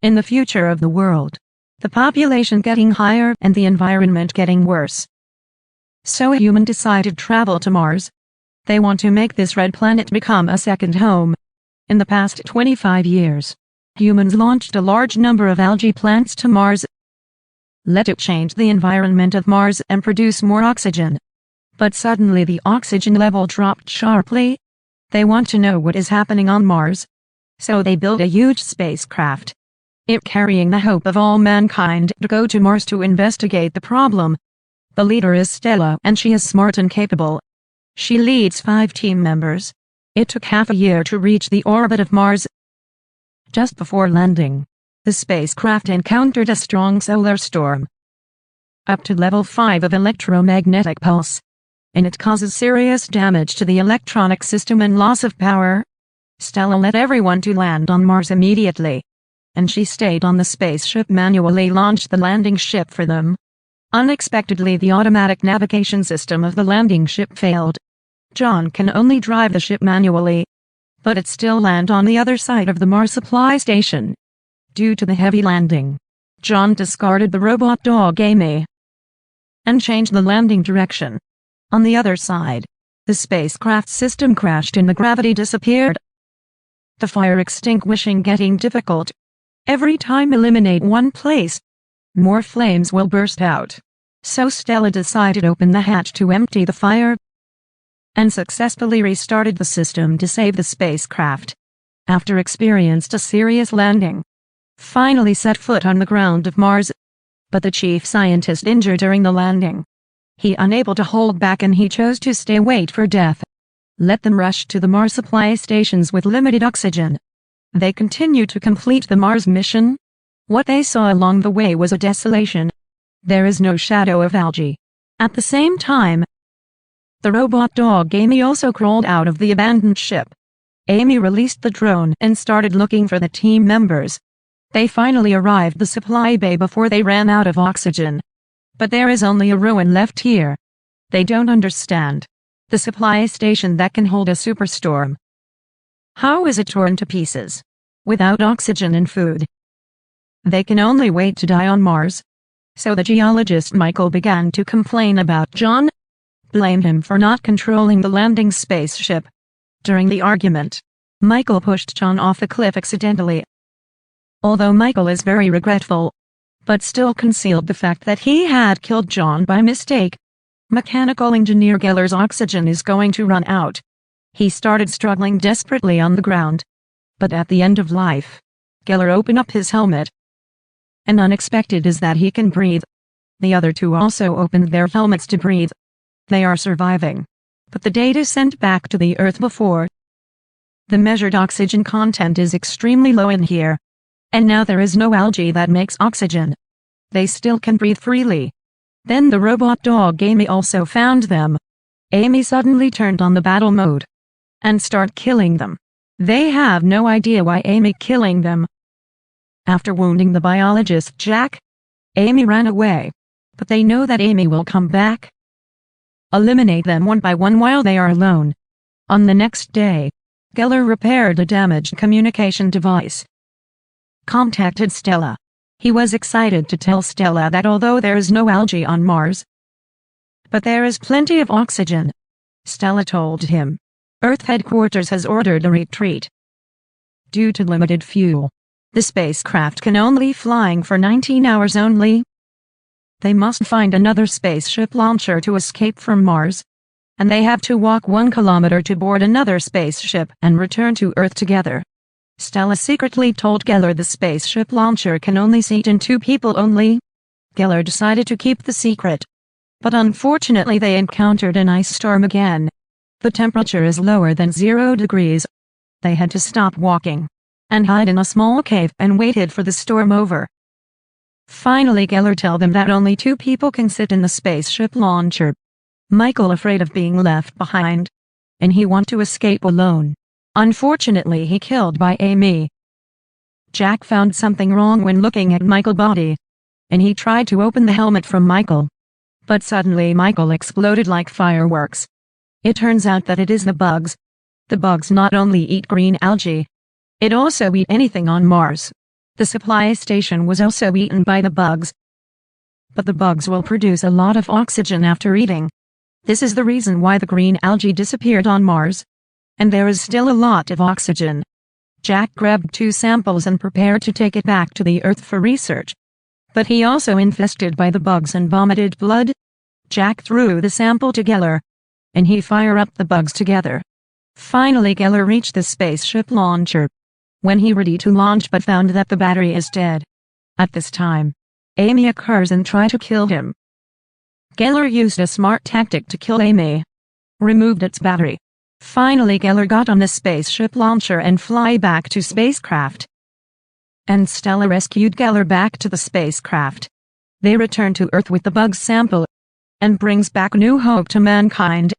In the future of the world, the population getting higher and the environment getting worse. So a human decided to travel to Mars. They want to make this red planet become a second home. In the past 25 years, humans launched a large number of algae plants to Mars. Let it change the environment of Mars and produce more oxygen. But suddenly the oxygen level dropped sharply. They want to know what is happening on Mars. So they build a huge spacecraft, it carrying the hope of all mankind to go to Mars to investigate the problem. The leader is Stella, and she is smart and capable. She leads 5 team members. It took half a year to reach the orbit of Mars. Just before landing, the spacecraft encountered a strong solar storm, up to level 5 of electromagnetic pulse, and it causes serious damage to the electronic system and loss of power. Stella led everyone to land on Mars immediately, and she stayed on the spaceship, manually launched the landing ship for them. Unexpectedly, the automatic navigation system of the landing ship failed. John can only drive the ship manually, but it still landed on the other side of the Mars supply station. Due to the heavy landing, John discarded the robot dog Amy and changed the landing direction. On the other side, the spacecraft system crashed and the gravity disappeared. The fire extinguishing getting difficult. Every time eliminate one place, more flames will burst out. So Stella decided to open the hatch to empty the fire, and successfully restarted the system to save the spacecraft. After experienced a serious landing, finally set foot on the ground of Mars, but the chief scientist injured during the landing. He unable to hold back and he chose to stay wait for death. Let them rush to the Mars supply stations with limited oxygen. They continued to complete the Mars mission. What they saw along the way was a desolation. There is no shadow of algae. At the same time, the robot dog Amy also crawled out of the abandoned ship. Amy released the drone and started looking for the team members. They finally arrived at the supply bay before they ran out of oxygen. But there is only a ruin left here. They don't understand. The supply station that can hold a superstorm. How is it torn to pieces? Without oxygen and food. They can only wait to die on Mars. So the geologist Michael began to complain about John. Blamed him for not controlling the landing spaceship. During the argument, Michael pushed John off the cliff accidentally. Although Michael is very regretful, but still concealed the fact that he had killed John by mistake. Mechanical engineer Geller's oxygen is going to run out. He started struggling desperately on the ground. But at the end of life, Geller opened up his helmet. And unexpected is that he can breathe. The other 2 also opened their helmets to breathe. They are surviving. But the data sent back to the Earth before, the measured oxygen content is extremely low in here. And now there is no algae that makes oxygen. They still can breathe freely. Then the robot dog Amy also found them. Amy suddenly turned on the battle mode and started killing them. They have no idea why Amy killing them. After wounding the biologist Jack, Amy ran away. But they know that Amy will come back. Eliminate them one by one while they are alone. On the next day, Geller repaired a damaged communication device. Contacted Stella. He was excited to tell Stella that although there is no algae on Mars, but there is plenty of oxygen. Stella told him, Earth headquarters has ordered a retreat. Due to limited fuel, the spacecraft can only flying for 19 hours only. They must find another spaceship launcher to escape from Mars, and they have to walk 1 kilometer to board another spaceship and return to Earth together. Stella secretly told Geller the spaceship launcher can only seat in 2 people only. Geller decided to keep the secret. But unfortunately they encountered an ice storm again. The temperature is lower than 0 degrees. They had to stop walking and hide in a small cave and waited for the storm over. Finally Geller told them that only 2 people can sit in the spaceship launcher. Michael afraid of being left behind, and he want to escape alone. Unfortunately he killed by Amy. Jack found something wrong when looking at Michael's body, and he tried to open the helmet from Michael. But suddenly Michael exploded like fireworks. It turns out that it is the bugs. The bugs not only eat green algae, it also eat anything on Mars. The supply station was also eaten by the bugs. But the bugs will produce a lot of oxygen after eating. This is the reason why the green algae disappeared on Mars. And there is still a lot of oxygen. Jack grabbed 2 samples and prepared to take it back to the Earth for research. But he also infested by the bugs and vomited blood. Jack threw the sample to Geller, and he fired up the bugs together. Finally Geller reached the spaceship launcher. When he ready to launch but found that the battery is dead. At this time, Amy occurs and tries to kill him. Geller used a smart tactic to kill Amy. Removed its battery. Finally Geller got on the spaceship launcher and fly back to spacecraft. And Stella rescued Geller back to the spacecraft. They return to Earth with the bug sample and brings back new hope to mankind.